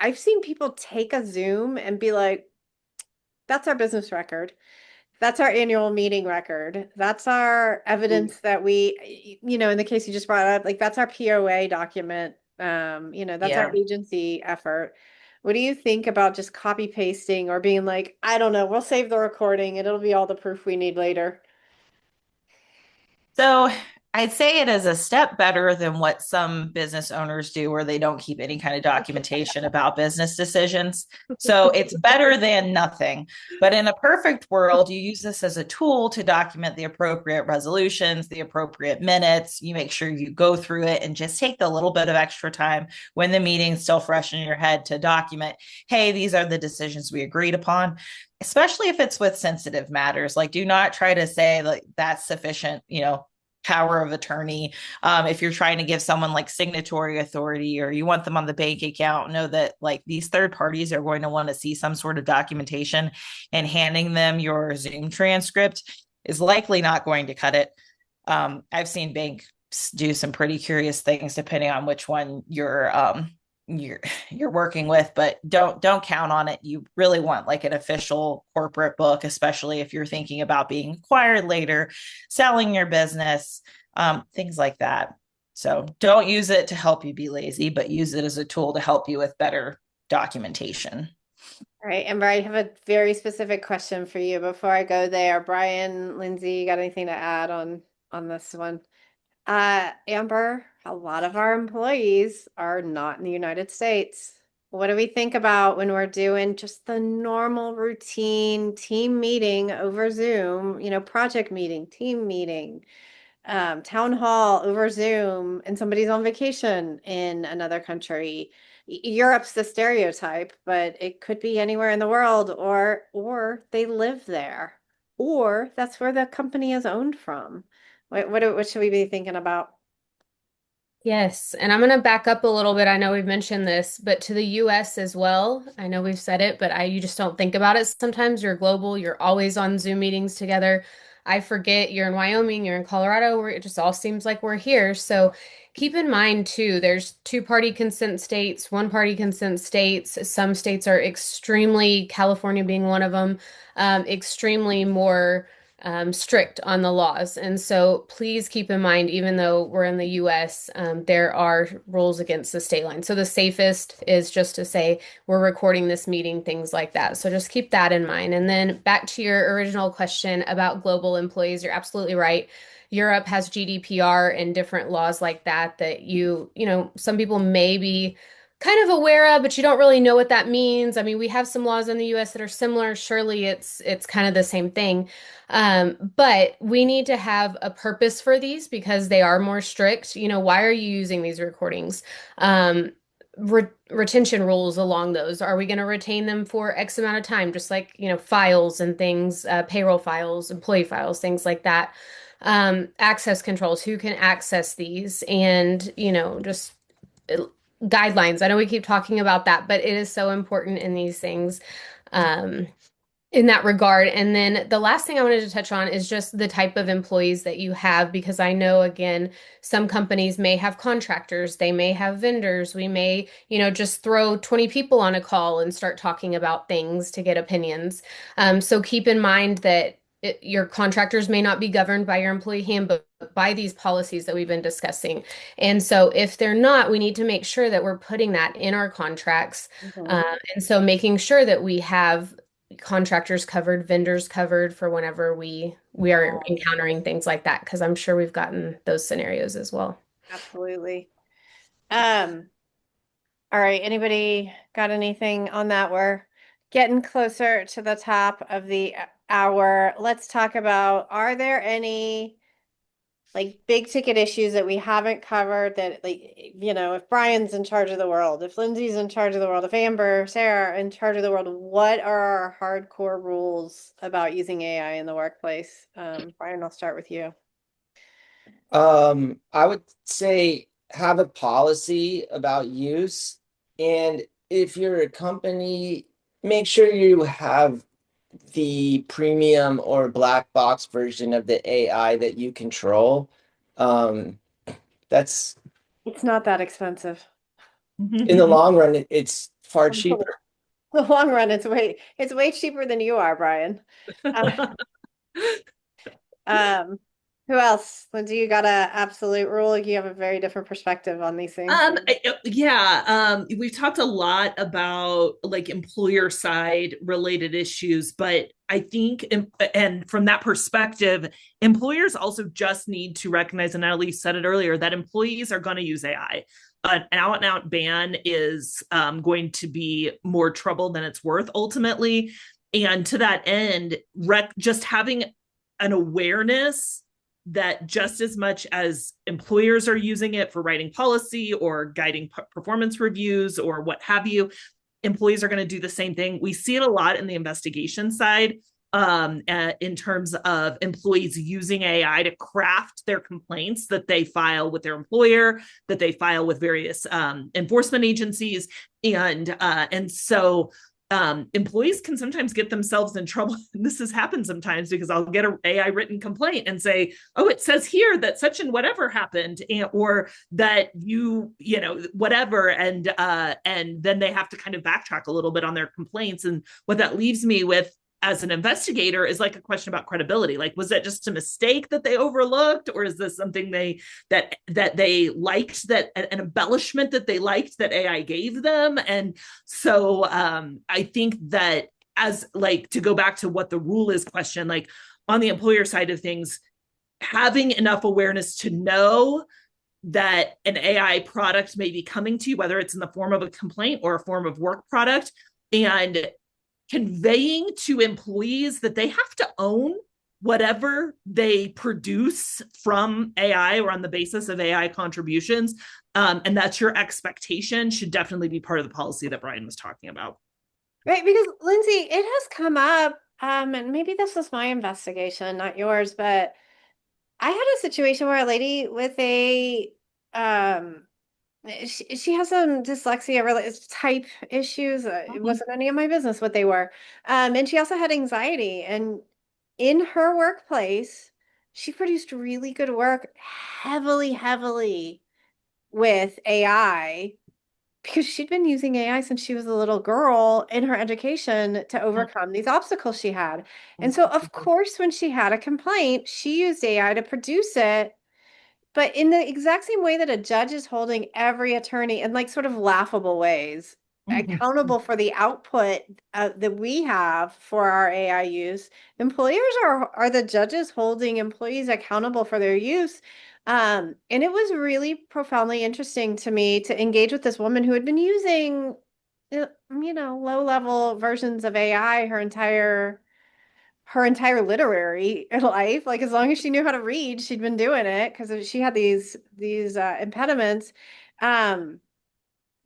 I've seen people take a Zoom and be like, that's our business record. That's our annual meeting record. That's our evidence that we, in the case you just brought up, like that's our POA document. That's our Yeah. agency effort. What do you think about just copy pasting or being like, I don't know, we'll save the recording and it'll be all the proof we need later? So I'd say it is a step better than what some business owners do, where they don't keep any kind of documentation about business decisions. So it's better than nothing. But in a perfect world, you use this as a tool to document the appropriate resolutions, the appropriate minutes. You make sure you go through it and just take the little bit of extra time when the meeting's still fresh in your head to document, hey, these are the decisions we agreed upon, especially if it's with sensitive matters. Like, do not try to say like that's sufficient, power of attorney. If you're trying to give someone like signatory authority or you want them on the bank account, know that like these third parties are going to want to see some sort of documentation, and handing them your Zoom transcript is likely not going to cut it. I've seen banks do some pretty curious things depending on which one you're working with, but don't count on it. You really want like an official corporate book, especially if you're thinking about being acquired later, selling your business, things like that. So don't use it to help you be lazy, but use it as a tool to help you with better documentation. All right, Amber, I have a very specific question for you before I go there. Brian, Lindsay, you got anything to add on this one? Amber, a lot of our employees are not in the United States. What do we think about when we're doing just the normal routine team meeting over Zoom, project meeting, team meeting, town hall over Zoom, and somebody's on vacation in another country? Europe's the stereotype, but it could be anywhere in the world, or they live there, or that's where the company is owned from. What should we be thinking about? Yes, and I'm going to back up a little bit. I know we've mentioned this, but to the US as well. I know we've said it, but you just don't think about it sometimes. You're global, you're always on Zoom meetings together. I forget you're in Wyoming, you're in Colorado, where it just all seems like we're here. So keep in mind too, there's two-party consent states, one-party consent states. Some states are extremely, California being one of them, extremely more strict on the laws. And so please keep in mind, even though we're in the US, there are rules against the state line. So the safest is just to say we're recording this meeting, things like that. So just keep that in mind. And then back to your original question about global employees, you're absolutely right. Europe has GDPR and different laws like that some people may be kind of aware of, but you don't really know what that means. I mean, we have some laws in the US that are similar. Surely it's kind of the same thing. But we need to have a purpose for these because they are more strict. Why are you using these recordings? Retention rules along those. Are we going to retain them for X amount of time? Just like, files and things, payroll files, employee files, things like that. Access controls, who can access these, and, just guidelines. I know we keep talking about that, but it is so important in these things. in that regard. And then the last thing I wanted to touch on is just the type of employees that you have, because I know, again, some companies may have contractors, they may have vendors. We may, just throw 20 people on a call and start talking about things to get opinions. So keep in mind that your contractors may not be governed by your employee handbook, but by these policies that we've been discussing. And so if they're not, we need to make sure that we're putting that in our contracts. Mhm. And so making sure that we have contractors covered, vendors covered for whenever we are encountering things like that, because I'm sure we've gotten those scenarios as well. Absolutely. All right, anybody got anything on that? We're getting closer to the top of the hour. Let's talk about, are there any like big ticket issues that we haven't covered that, like, if Brian's in charge of the world, if Lindsay's in charge of the world, if Amber, Sarah are in charge of the world, what are our hardcore rules about using AI in the workplace? Brian, I'll start with you. I would say have a policy about use, and if you're a company, make sure you have the premium or black box version of the AI that you control. Um, that's It's not that expensive. in the long run, it's far cheaper. The long run, it's way cheaper than you are, Brian. Uh, um, who else? Lindsay, you got a absolute rule? You have a very different perspective on these things. We've talked a lot about like employer side related issues, but I think, and from that perspective, employers also just need to recognize, and Natalie said it earlier, that employees are going to use AI. An out and out ban is going to be more trouble than it's worth ultimately. And to that end, just having an awareness that just as much as employers are using it for writing policy or guiding performance reviews or what have you, employees are going to do the same thing. We see it a lot in the investigation side, in terms of employees using AI to craft their complaints that they file with their employer, that they file with various enforcement agencies. And so employees can sometimes get themselves in trouble. This has happened sometimes because I'll get an AI written complaint and say, oh, it says here that such and whatever happened, or that whatever. And then they have to kind of backtrack a little bit on their complaints. And what that leaves me with as an investigator is like a question about credibility. Like, was that just a mistake that they overlooked, or is this something that they liked, that an embellishment that they liked that AI gave them? And so I think that, as like, to go back to what the rule is question, like on the employer side of things, having enough awareness to know that an AI product may be coming to you, whether it's in the form of a complaint or a form of work product, and conveying to employees that they have to own whatever they produce from AI or on the basis of AI contributions. And that's your expectation should definitely be part of the policy that Brian was talking about. Right, because Lindsay, it has come up, and maybe this was my investigation, not yours, but I had a situation where a lady with um, she has some dyslexia related type issues. It wasn't any of my business what they were. And she also had anxiety. And in her workplace, she produced really good work heavily with AI because she'd been using AI since she was a little girl in her education to overcome these obstacles she had. And so, of course, when she had a complaint, she used AI to produce it, but in the exact same way that a judge is holding every attorney in like sort of laughable ways accountable for the output that we have for our AI use, employers are the judges holding employees accountable for their use. And it was really profoundly interesting to me to engage with this woman who had been using, low-level versions of AI her entire literary life. Like, as long as she knew how to read, she'd been doing it because she had these impediments.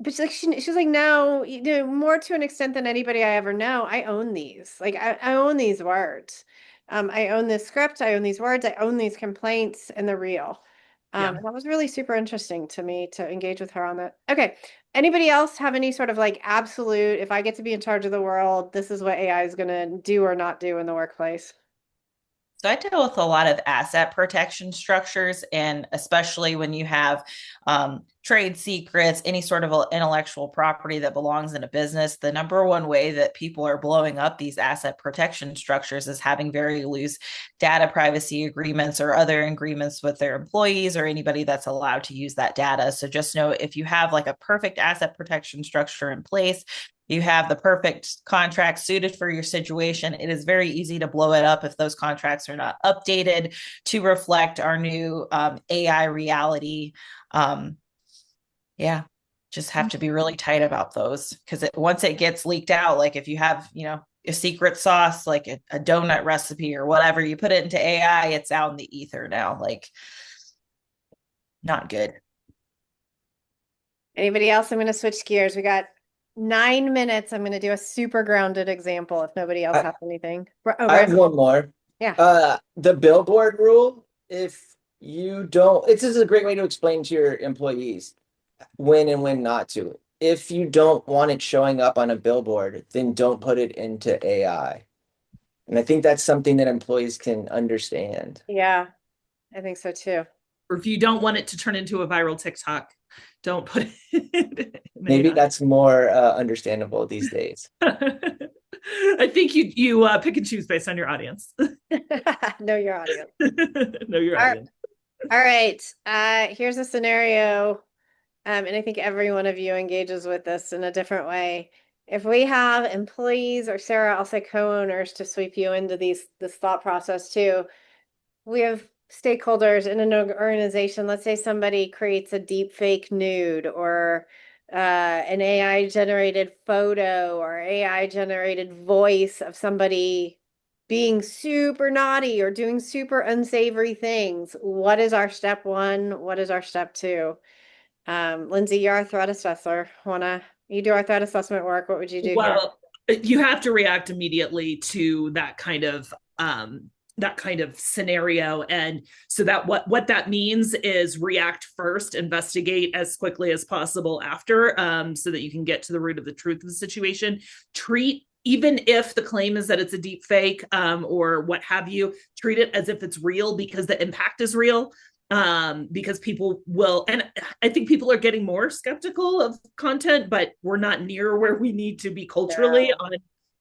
But she's like, no, more to an extent than anybody I ever know, I own these. Like, I own these words. I own this script, I own these words, I own these complaints, and they're real. And that was really super interesting to me to engage with her on that. Okay. Anybody else have any sort of like absolute, if I get to be in charge of the world, this is what AI is going to do or not do in the workplace? So I deal with a lot of asset protection structures, and especially when you have trade secrets, any sort of intellectual property that belongs in a business, the number one way that people are blowing up these asset protection structures is having very loose data privacy agreements or other agreements with their employees or anybody that's allowed to use that data. So just know if you have like a perfect asset protection structure in place, you have the perfect contract suited for your situation, it is very easy to blow it up if those contracts are not updated to reflect our new AI reality. Yeah, just have to be really tight about those, because once it gets leaked out, like if you have, a secret sauce, like a donut recipe or whatever, you put it into AI, it's out in the ether now. Like, not good. Anybody else? I'm going to switch gears. We got 9 minutes. I'm going to do a super grounded example if nobody else has anything. Oh, I have one more. Yeah. The billboard rule, if you don't, this is a great way to explain to your employees when and when not to. If you don't want it showing up on a billboard, then don't put it into AI. And I think that's something that employees can understand. Yeah, I think so too. Or if you don't want it to turn into a viral TikTok, don't put it. Maybe that's more understandable these days. I think you pick and choose based on your audience. Know your audience. Know your audience. All right. Here's a scenario. And I think every one of you engages with this in a different way. If we have employees, or Sarah, I'll say co-owners to sweep you into this thought process too. We have stakeholders in an organization. Let's say somebody creates a deep fake nude or an AI generated photo or AI generated voice of somebody being super naughty or doing super unsavory things. What is our step one? What is our step two? Lindsay, you're our threat assessor. You do our threat assessment work. What would you do here? Well, you have to react immediately to that kind of scenario. And so that what that means is react first, investigate as quickly as possible after, so that you can get to the root of the truth of the situation. Even if the claim is that it's a deep fake, or what have you, treat it as if it's real, because the impact is real. Because people will, and I think people are getting more skeptical of content, but we're not near where we need to be culturally on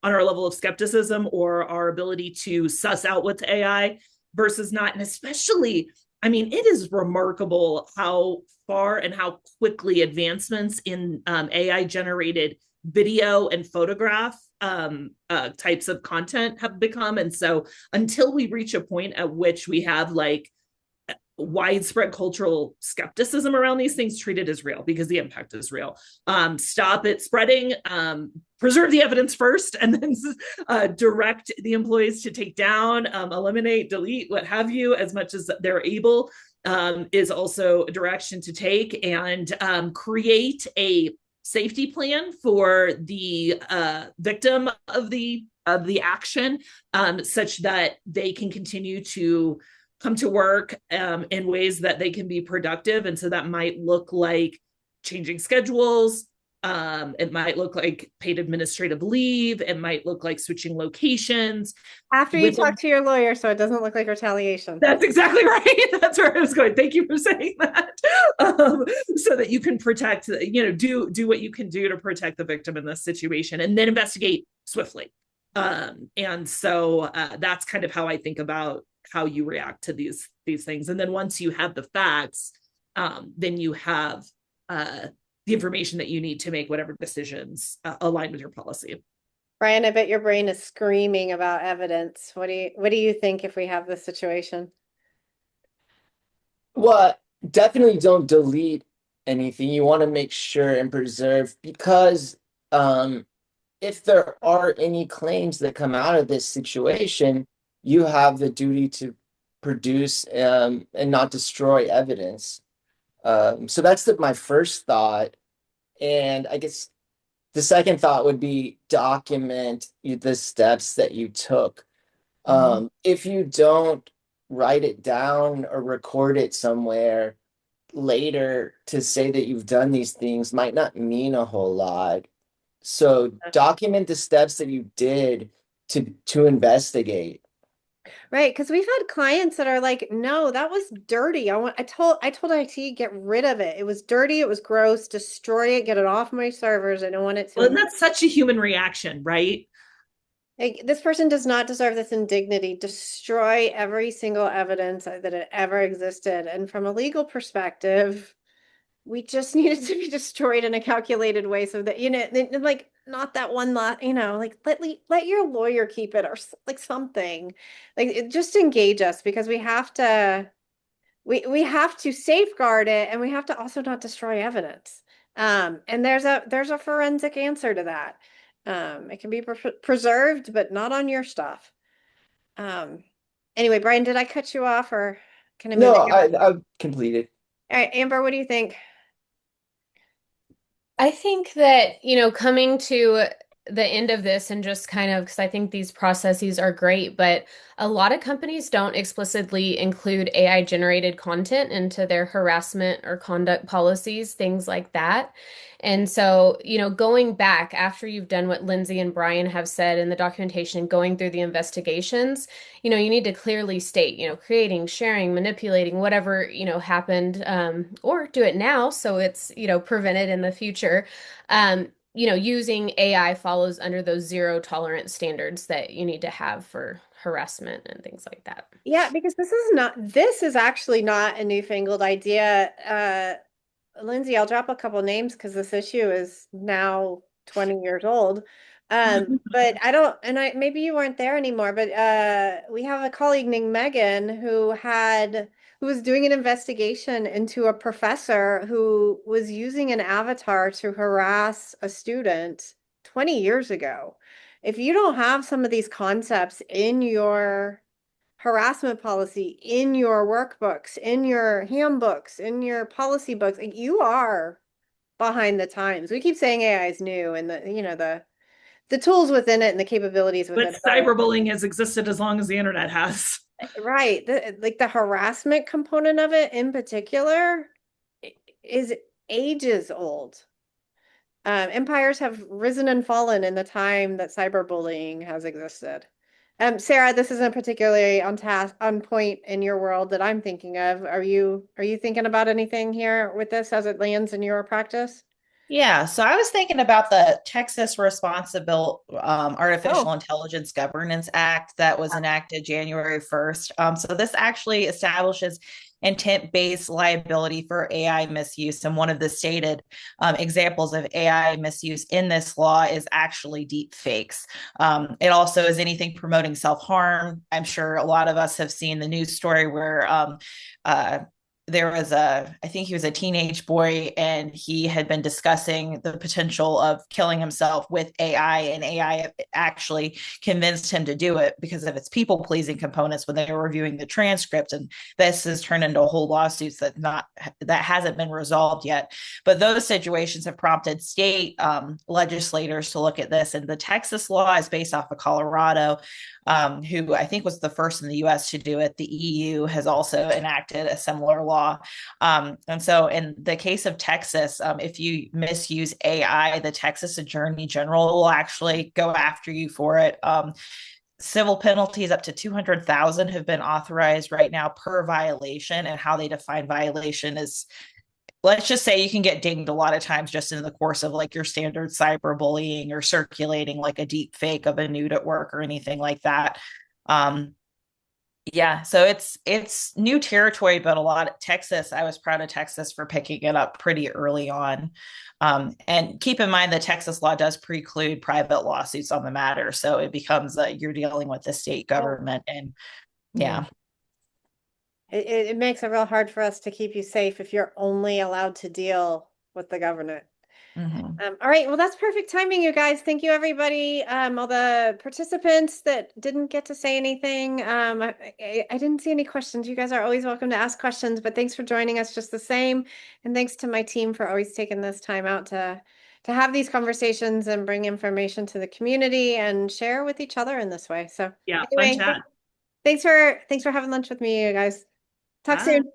our level of skepticism or our ability to suss out what's AI versus not. And especially, I mean, it is remarkable how far and how quickly advancements in AI generated video and photograph types of content have become. And so until we reach a point at which we have like widespread cultural skepticism around these things, treat it as real, because the impact is real. Stop it spreading, preserve the evidence first, and then direct the employees to take down, eliminate, delete, what have you, as much as they're able, is also a direction to take. And create a safety plan for the victim of the action, such that they can continue to come to work in ways that they can be productive. And so that might look like changing schedules. It might look like paid administrative leave. It might look like switching locations. After you talk to your lawyer, so it doesn't look like retaliation. That's exactly right. That's where I was going. Thank you for saying that. So that you can protect, do what you can do to protect the victim in this situation, and then investigate swiftly. And so that's kind of how I think about how you react to these things. And then once you have the facts, then you have the information that you need to make whatever decisions align with your policy. Brian, I bet your brain is screaming about evidence. What do you think if we have this situation? Well, definitely don't delete anything. You want to make sure and preserve, because if there are any claims that come out of this situation, you have the duty to produce and not destroy evidence. So that's my first thought. And I guess the second thought would be document the steps that you took. If you don't write it down or record it somewhere, later to say that you've done these things might not mean a whole lot. So document the steps that you did to investigate. Right, because we've had clients that are like, no, that was dirty. I told IT, get rid of it. It was dirty, it was gross, destroy it, get it off my servers. I don't want it to. Well, and that's such a human reaction, right? Like, this person does not deserve this indignity. Destroy every single evidence that it ever existed. And from a legal perspective, we just need it to be destroyed in a calculated way so that, like, not that one lot, like, let your lawyer keep it, or like something. Like, just engage us, because we have to safeguard it, and we have to also not destroy evidence. And there's a forensic answer to that. It can be preserved, but not on your stuff. Anyway, Brian, did I cut you off, or can I move No, on? I've completed. All right, Amber, what do you think? I think that, coming to the end of this and just kind of, because I think these processes are great, but a lot of companies don't explicitly include AI generated content into their harassment or conduct policies, things like that. And so, going back after you've done what Lindsay and Brian have said in the documentation, going through the investigations, you need to clearly state, creating, sharing, manipulating, whatever, happened, or do it now so it's, prevented in the future. Using AI follows under those zero tolerance standards that you need to have for harassment and things like that. Yeah, because this is actually not a newfangled idea. Lindsay, I'll drop a couple names because this issue is now 20 years old. But I don't, and maybe you weren't there anymore, but we have a colleague named Megan who was doing an investigation into a professor who was using an avatar to harass a student 20 years ago. If you don't have some of these concepts in your harassment policy, in your workbooks, in your handbooks, in your policy books, like, you are behind the times. We keep saying AI is new, and the tools within it and the capabilities But within it are. cyberbullying has existed as long as the internet has. Right. Like, the harassment component of it in particular is ages old. Empires have risen and fallen in the time that cyberbullying has existed. Sarah, this isn't particularly on point in your world that I'm thinking of. Are you thinking about anything here with this as it lands in your practice? Yeah, so I was thinking about the Texas Responsible Artificial Oh, Intelligence Governance Act that was enacted January 1st. So this actually establishes intent-based liability for AI misuse. And one of the stated examples of AI misuse in this law is actually deep fakes. It also is anything promoting self-harm. I'm sure a lot of us have seen the news story where there was I think he was a teenage boy, and he had been discussing the potential of killing himself with AI, and AI actually convinced him to do it because of its people pleasing components when they were reviewing the transcript. And this has turned into a whole lawsuits that hasn't been resolved yet. But those situations have prompted state legislators to look at this. And the Texas law is based off of Colorado, who I think was the first in the US to do it. The EU has also enacted a similar law. And so in the case of Texas, if you misuse AI, the Texas Attorney General will actually go after you for it. Civil penalties up to 200,000 have been authorized right now per violation, and how they define violation is, let's just say you can get dinged a lot of times just in the course of like your standard cyberbullying or circulating like a deep fake of a nude at work or anything like that. Yeah, so it's new territory, but a lot of Texas, I was proud of Texas for picking it up pretty early on. And keep in mind the Texas law does preclude private lawsuits on the matter. So it becomes you're dealing with the state government, and yeah. It makes it real hard for us to keep you safe if you're only allowed to deal with the government. Mm-hmm. All right, well, that's perfect timing, you guys. Thank you, everybody. All the participants that didn't get to say anything. I didn't see any questions. You guys are always welcome to ask questions, but thanks for joining us just the same. And thanks to my team for always taking this time out to have these conversations and bring information to the community and share with each other in this way. So Yeah, fun anyway, chat. thanks for having lunch with me, you guys. Talk Bye. soon.